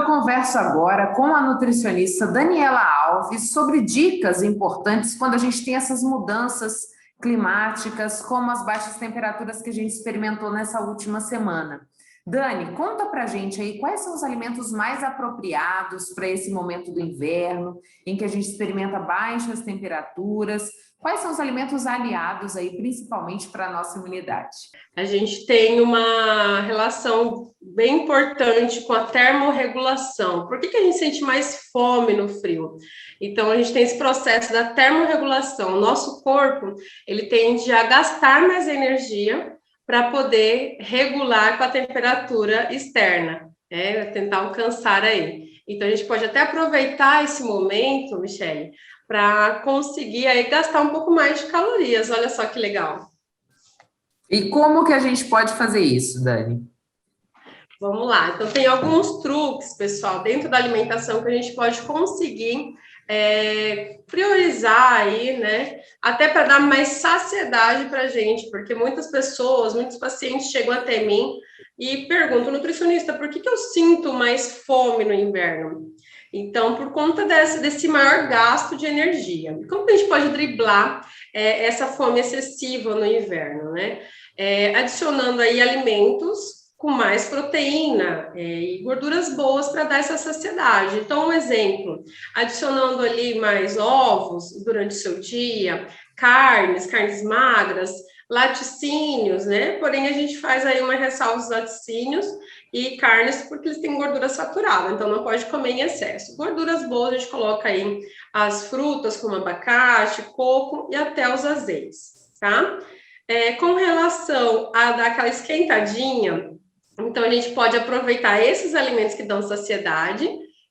eu converso agora com a nutricionista Daniela Alves sobre dicas importantes quando a gente tem essas mudanças climáticas, como as baixas temperaturas que a gente experimentou nessa última semana. Dani, conta pra gente aí quais são os alimentos mais apropriados para esse momento do inverno, em que a gente experimenta baixas temperaturas. Quais são os alimentos aliados aí, principalmente para a nossa imunidade? A gente tem uma relação bem importante com a termorregulação. Por que a gente sente mais fome no frio? Então, a gente tem esse processo da termorregulação. O nosso corpo, ele tende a gastar mais energia para poder regular com a temperatura externa, tentar alcançar aí. Então, a gente pode até aproveitar esse momento, Michele, para conseguir aí gastar um pouco mais de calorias. Olha só que legal. E como que a gente pode fazer isso, Dani? Vamos lá. Então, tem alguns truques, pessoal, dentro da alimentação que a gente pode conseguir priorizar aí, né? Até para dar mais saciedade para a gente, porque muitos pacientes chegam até mim e perguntam, nutricionista, por que eu sinto mais fome no inverno? Então, por conta desse maior gasto de energia. Como que a gente pode driblar essa fome excessiva no inverno, né? Adicionando aí alimentos com mais proteína e gorduras boas para dar essa saciedade. Então, um exemplo, adicionando ali mais ovos durante o seu dia, carnes magras, laticínios, né? Porém, a gente faz aí uma ressalva dos laticínios e carnes porque eles têm gordura saturada, então não pode comer em excesso. Gorduras boas, a gente coloca aí as frutas como abacate, coco e até os azeites, tá? Com relação a dar aquela esquentadinha, então a gente pode aproveitar esses alimentos que dão saciedade,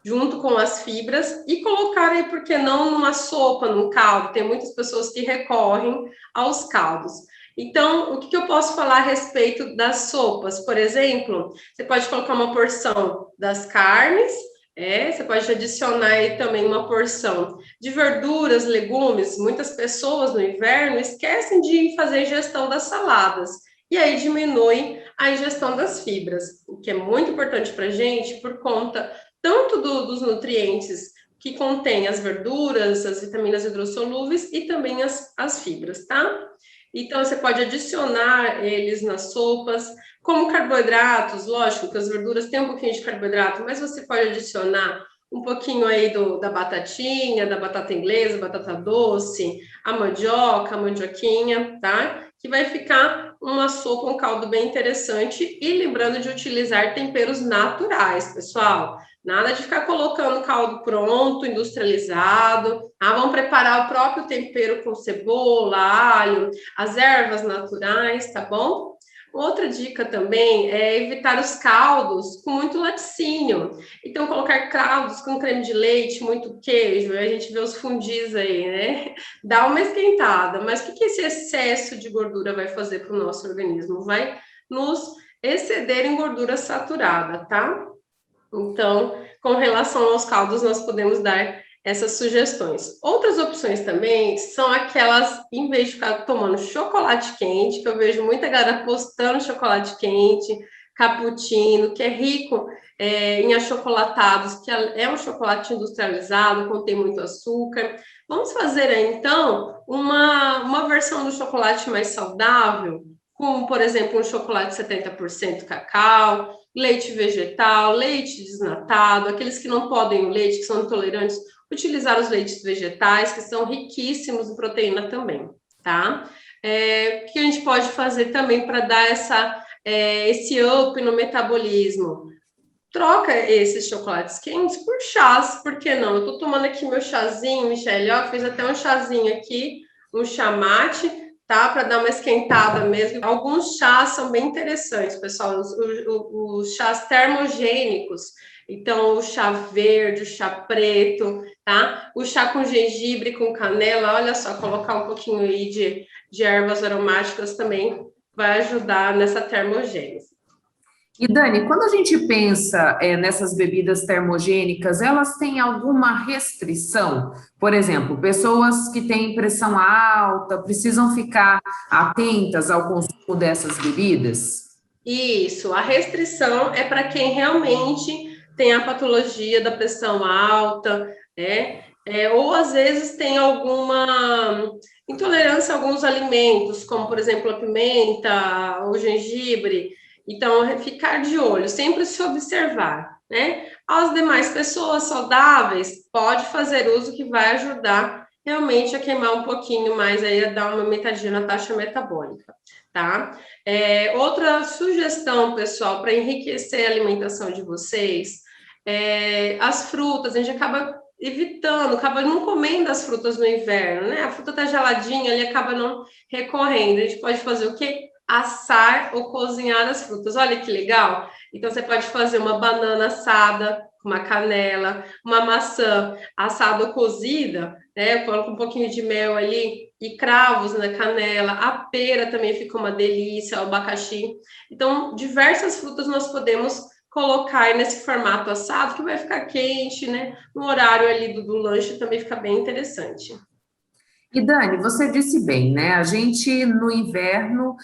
junto com as fibras, e colocar aí, por que não, numa sopa, num caldo. Tem muitas pessoas que recorrem aos caldos. Então, o que eu posso falar a respeito das sopas? Por exemplo, você pode colocar uma porção das carnes, você pode adicionar aí também uma porção de verduras, legumes. Muitas pessoas no inverno esquecem de fazer ingestão das saladas, e aí diminui a ingestão das fibras, o que é muito importante para a gente por conta tanto dos nutrientes que contém as verduras, as vitaminas hidrossolúveis e também as fibras, tá? Então, você pode adicionar eles nas sopas, como carboidratos, lógico que as verduras têm um pouquinho de carboidrato, mas você pode adicionar um pouquinho aí da batatinha, da batata inglesa, batata doce, a mandioquinha, tá? Que vai ficar uma sopa, um caldo bem interessante, e lembrando de utilizar temperos naturais, pessoal. Nada de ficar colocando caldo pronto, industrializado. Vamos preparar o próprio tempero com cebola, alho, as ervas naturais, tá bom? Outra dica também é evitar os caldos com muito laticínio. Então, colocar caldos com creme de leite, muito queijo, a gente vê os fundis aí, né? Dá uma esquentada, mas o que esse excesso de gordura vai fazer para o nosso organismo? Vai nos exceder em gordura saturada, tá? Então, com relação aos caldos, nós podemos dar essas sugestões. Outras opções também são aquelas, em vez de ficar tomando chocolate quente, que eu vejo muita galera postando chocolate quente, cappuccino, que é rico em achocolatados, que é um chocolate industrializado, contém muito açúcar. Vamos fazer aí, então, uma versão do chocolate mais saudável, como, por exemplo, um chocolate 70% cacau, leite vegetal, leite desnatado, aqueles que não podem o leite, que são intolerantes, utilizar os leites vegetais, que são riquíssimos em proteína também, tá? O que a gente pode fazer também para dar esse up no metabolismo? Troca esses chocolates quentes por chás, por que não? Eu tô tomando aqui meu chazinho, Michele, ó, fiz até um chazinho aqui, um chá mate, tá? Para dar uma esquentada mesmo. Alguns chás são bem interessantes, pessoal, os chás termogênicos. Então, o chá verde, o chá preto, tá? O chá com gengibre, com canela, olha só, colocar um pouquinho aí de ervas aromáticas também vai ajudar nessa termogênese. E Dani, quando a gente pensa nessas bebidas termogênicas, elas têm alguma restrição? Por exemplo, pessoas que têm pressão alta precisam ficar atentas ao consumo dessas bebidas? Isso, a restrição é para quem realmente tem a patologia da pressão alta, né? Ou às vezes tem alguma intolerância a alguns alimentos, como por exemplo a pimenta, o gengibre. Então, ficar de olho, sempre se observar, né? As demais pessoas saudáveis, pode fazer uso que vai ajudar realmente a queimar um pouquinho mais, aí a dar uma aumentadinha na taxa metabólica, tá? Outra sugestão, pessoal, para enriquecer a alimentação de vocês, as frutas, a gente acaba evitando, acaba não comendo as frutas no inverno, né? A fruta tá geladinha, ele acaba não recorrendo. A gente pode fazer o quê? Assar ou cozinhar as frutas. Olha que legal! Então, você pode fazer uma banana assada, uma canela, uma maçã assada ou cozida, né? Coloca um pouquinho de mel ali e cravos na canela. A pera também fica uma delícia, o abacaxi. Então, diversas frutas nós podemos colocar aí nesse formato assado, que vai ficar quente, né? No horário ali do lanche também fica bem interessante. E Dani, você disse bem, né? A gente no inverno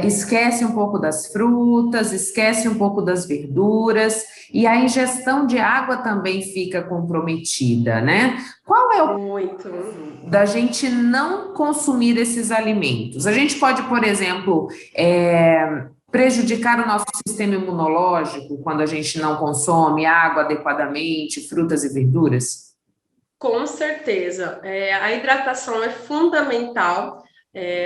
esquece um pouco das frutas, esquece um pouco das verduras e a ingestão de água também fica comprometida, né? Qual é o Muito. da gente não consumir esses alimentos? A gente pode, por exemplo, prejudicar o nosso sistema imunológico quando a gente não consome água adequadamente, frutas e verduras? Com certeza. A hidratação é fundamental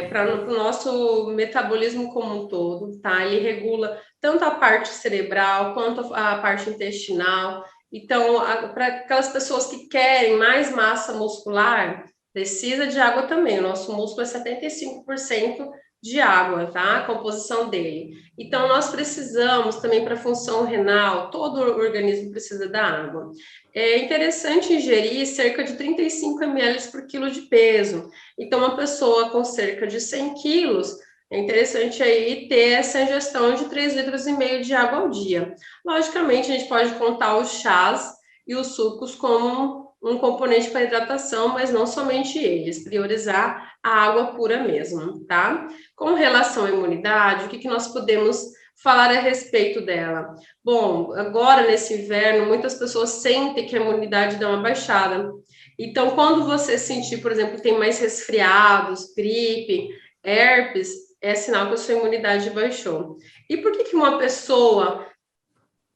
para o nosso metabolismo como um todo, tá? Ele regula tanto a parte cerebral quanto a parte intestinal. Então, para aquelas pessoas que querem mais massa muscular, precisa de água também. O nosso músculo é 75% de água, tá? A composição dele. Então, nós precisamos também para a função renal, todo o organismo precisa da água. É interessante ingerir cerca de 35 ml por quilo de peso. Então, uma pessoa com cerca de 100 quilos, é interessante aí ter essa ingestão de 3,5 litros de água ao dia. Logicamente, a gente pode contar os chás e os sucos como um componente para hidratação, mas não somente eles, priorizar a água pura mesmo, tá? Com relação à imunidade, o que nós podemos falar a respeito dela? Bom, agora nesse inverno, muitas pessoas sentem que a imunidade dá uma baixada. Então, quando você sentir, por exemplo, que tem mais resfriados, gripe, herpes, é sinal que a sua imunidade baixou. E por que uma pessoa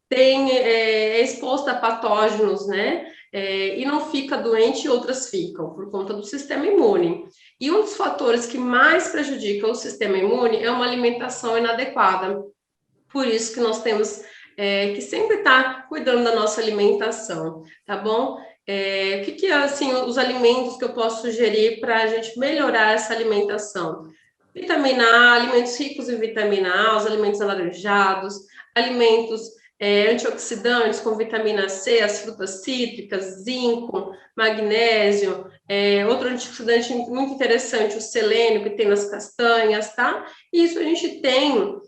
é exposta a patógenos, né? E não fica doente e outras ficam, por conta do sistema imune. E um dos fatores que mais prejudica o sistema imune é uma alimentação inadequada. Por isso que nós temos que sempre estar cuidando da nossa alimentação, tá bom? O que assim, os alimentos que eu posso sugerir para a gente melhorar essa alimentação? Vitamina A, alimentos ricos em vitamina A, os alimentos alaranjados, alimentos antioxidantes com vitamina C, as frutas cítricas, zinco, magnésio, outro antioxidante muito interessante, o selênio, que tem nas castanhas, tá? Isso a gente tem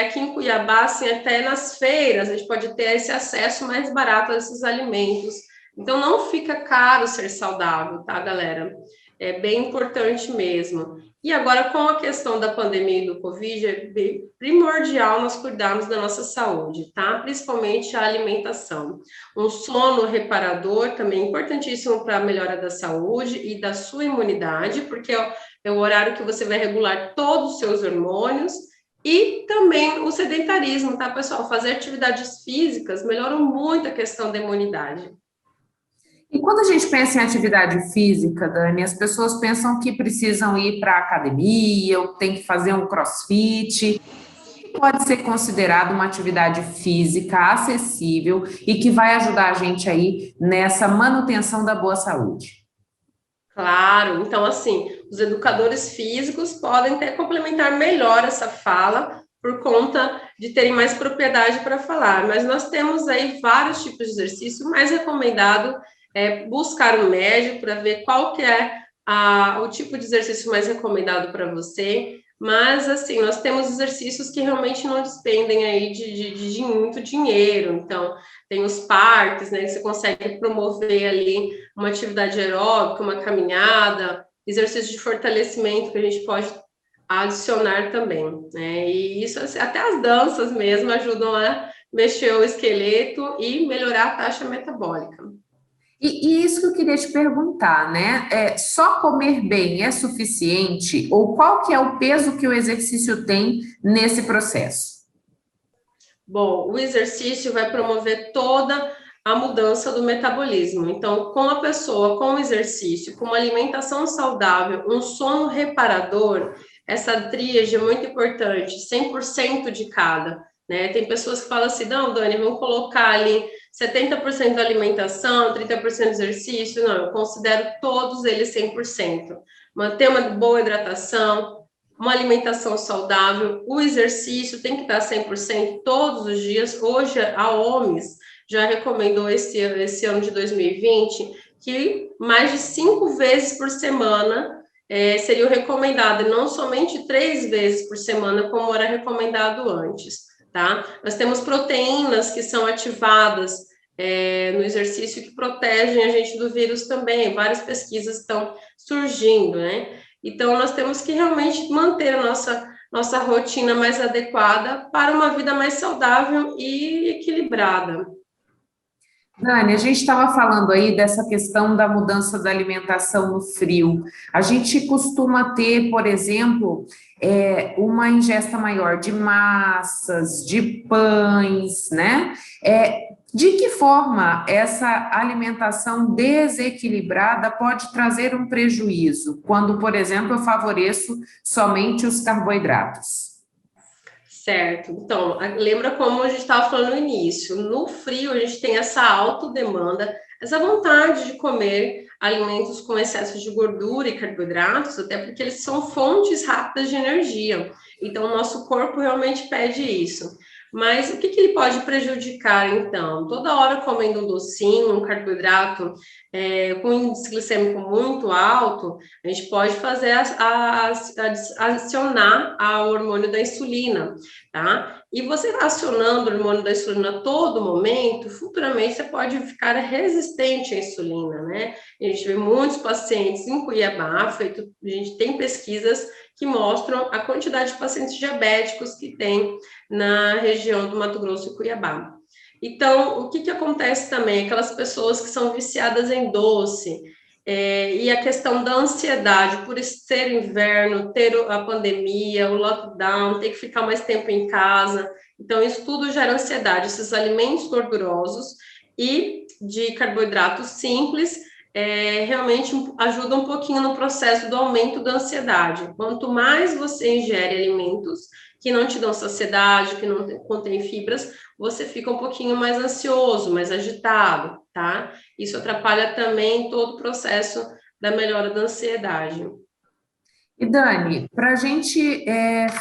aqui em Cuiabá, assim, até nas feiras, a gente pode ter esse acesso mais barato a esses alimentos. Então, não fica caro ser saudável, tá, galera? É bem importante mesmo. E agora, com a questão da pandemia e do Covid, é primordial nós cuidarmos da nossa saúde, tá? Principalmente a alimentação. Um sono reparador também é importantíssimo para a melhora da saúde e da sua imunidade, porque é o horário que você vai regular todos os seus hormônios. E também o sedentarismo, tá, pessoal? Fazer atividades físicas melhoram muito a questão da imunidade. E quando a gente pensa em atividade física, Dani, as pessoas pensam que precisam ir para a academia, ou tem que fazer um crossfit. Pode ser considerado uma atividade física acessível e que vai ajudar a gente aí nessa manutenção da boa saúde. Claro, então assim, os educadores físicos podem até complementar melhor essa fala por conta de terem mais propriedade para falar, mas nós temos aí vários tipos de exercício. O mais recomendado é buscar um médico para ver qual que é o tipo de exercício mais recomendado para você, mas assim, nós temos exercícios que realmente não despendem aí de muito dinheiro, então tem os parques, né, que você consegue promover ali uma atividade aeróbica, uma caminhada, exercício de fortalecimento que a gente pode adicionar também, né? E isso, assim, até as danças mesmo ajudam a mexer o esqueleto e melhorar a taxa metabólica. E isso que eu queria te perguntar, né? Só comer bem é suficiente? Ou qual que é o peso que o exercício tem nesse processo? Bom, o exercício vai promover toda a mudança do metabolismo. Então, com a pessoa, com o exercício, com uma alimentação saudável, um sono reparador, essa tríade é muito importante, 100% de cada, né? Tem pessoas que falam assim, não, Dani, vamos colocar ali 70% da alimentação, 30% de exercício. Não, eu considero todos eles 100%. Manter uma boa hidratação, uma alimentação saudável, o exercício tem que estar 100% todos os dias. Hoje, a OMS já recomendou esse ano de 2020 que mais de 5 vezes por semana seria o recomendado, e não somente 3 vezes por semana, como era recomendado antes, tá? Nós temos proteínas que são ativadas no exercício que protegem a gente do vírus também, várias pesquisas estão surgindo, né? Então, nós temos que realmente manter a nossa rotina mais adequada para uma vida mais saudável e equilibrada. Dani, a gente estava falando aí dessa questão da mudança da alimentação no frio. A gente costuma ter, por exemplo, uma ingesta maior de massas, de pães, né? De que forma essa alimentação desequilibrada pode trazer um prejuízo, quando, por exemplo, eu favoreço somente os carboidratos? Certo. Então, lembra como a gente estava falando no início? No frio, a gente tem essa autodemanda, essa vontade de comer alimentos com excesso de gordura e carboidratos, até porque eles são fontes rápidas de energia. Então, o nosso corpo realmente pede isso. Mas o que ele pode prejudicar, então? Toda hora comendo um docinho, um carboidrato com índice glicêmico muito alto, a gente pode fazer adicionar ao hormônio da insulina, tá? E você acionando o hormônio da insulina a todo momento, futuramente você pode ficar resistente à insulina, né? A gente vê muitos pacientes em Cuiabá, a gente tem pesquisas que mostram a quantidade de pacientes diabéticos que tem na região do Mato Grosso e Cuiabá. Então, o que acontece também? Aquelas pessoas que são viciadas em doce, e a questão da ansiedade, por ser inverno, ter a pandemia, o lockdown, ter que ficar mais tempo em casa. Então, isso tudo gera ansiedade. Esses alimentos gordurosos e de carboidratos simples realmente ajuda um pouquinho no processo do aumento da ansiedade. Quanto mais você ingere alimentos que não te dão saciedade, que não contém fibras, você fica um pouquinho mais ansioso, mais agitado, tá? Isso atrapalha também todo o processo da melhora da ansiedade. E Dani, para a gente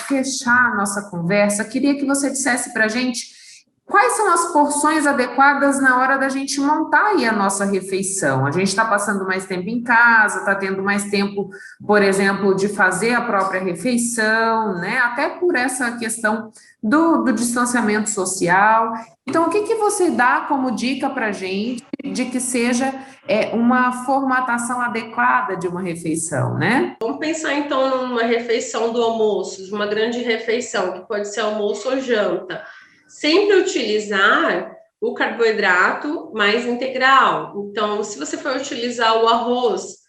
fechar a nossa conversa, queria que você dissesse para a gente quais são as porções adequadas na hora da gente montar aí a nossa refeição. A gente está passando mais tempo em casa, está tendo mais tempo, por exemplo, de fazer a própria refeição, né? Até por essa questão do distanciamento social. Então, o que você dá como dica para a gente de que seja uma formatação adequada de uma refeição, né? Vamos pensar, então, numa refeição do almoço, de uma grande refeição, que pode ser almoço ou janta. Sempre utilizar o carboidrato mais integral. Então, se você for utilizar o arroz,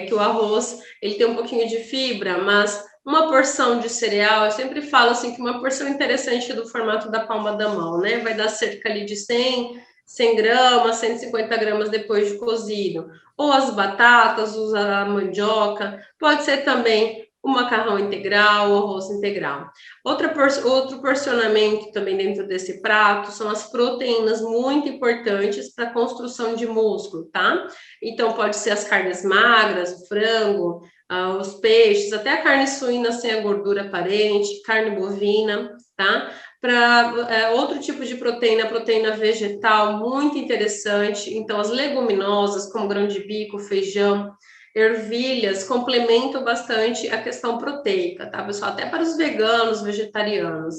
que o arroz ele tem um pouquinho de fibra, mas uma porção de cereal, eu sempre falo assim que uma porção interessante do formato da palma da mão, né? Vai dar cerca ali de 100 gramas, 150 gramas depois de cozido. Ou as batatas, a mandioca, pode ser também o macarrão integral, o arroz integral. Outro porcionamento também dentro desse prato são as proteínas muito importantes para a construção de músculo, tá? Então, pode ser as carnes magras, o frango, os peixes, até a carne suína sem a gordura aparente, carne bovina, tá? Para outro tipo de proteína, proteína vegetal, muito interessante. Então, as leguminosas, como grão de bico, feijão, ervilhas, complementam bastante a questão proteica, tá, pessoal? Até para os veganos, vegetarianos.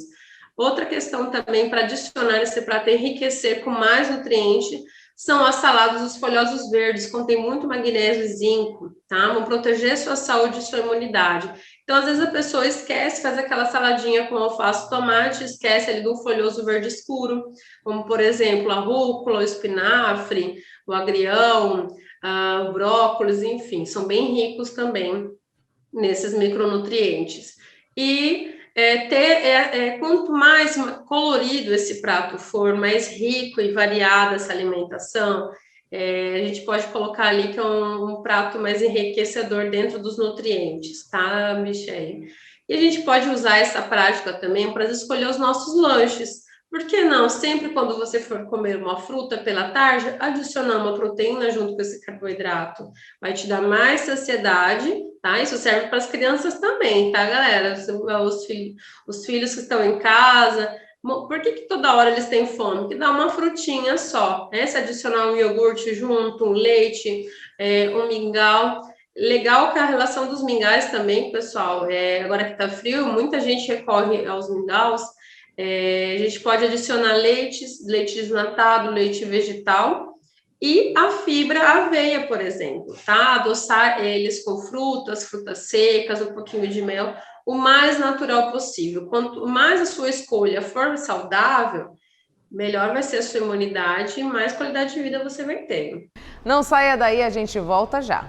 Outra questão também para adicionar esse prato e enriquecer com mais nutriente são as saladas, os folhosos verdes, contém muito magnésio e zinco, tá? Vão proteger sua saúde e sua imunidade. Então, às vezes a pessoa esquece, faz aquela saladinha com alface e tomate, esquece ali do folhoso verde escuro, como, por exemplo, a rúcula, o espinafre, o agrião, o brócolis, enfim, são bem ricos também nesses micronutrientes. E quanto mais colorido esse prato for, mais rico e variada essa alimentação, a gente pode colocar ali que é um prato mais enriquecedor dentro dos nutrientes, tá, Michele? E a gente pode usar essa prática também para escolher os nossos lanches. Por que não? Sempre quando você for comer uma fruta pela tarde, adicionar uma proteína junto com esse carboidrato. Vai te dar mais saciedade, tá? Isso serve para as crianças também, tá, galera? Os filhos que estão em casa, por que toda hora eles têm fome? Que dá uma frutinha só, né? Se adicionar um iogurte junto, um leite, um mingau. Legal que a relação dos mingais também, pessoal, agora que tá frio, muita gente recorre aos mingaus. A gente pode adicionar leite desnatado, leite vegetal e a fibra aveia, por exemplo, tá? Adoçar eles com frutas secas, um pouquinho de mel, o mais natural possível. Quanto mais a sua escolha for saudável, melhor vai ser a sua imunidade e mais qualidade de vida você vai ter. Não saia daí, a gente volta já.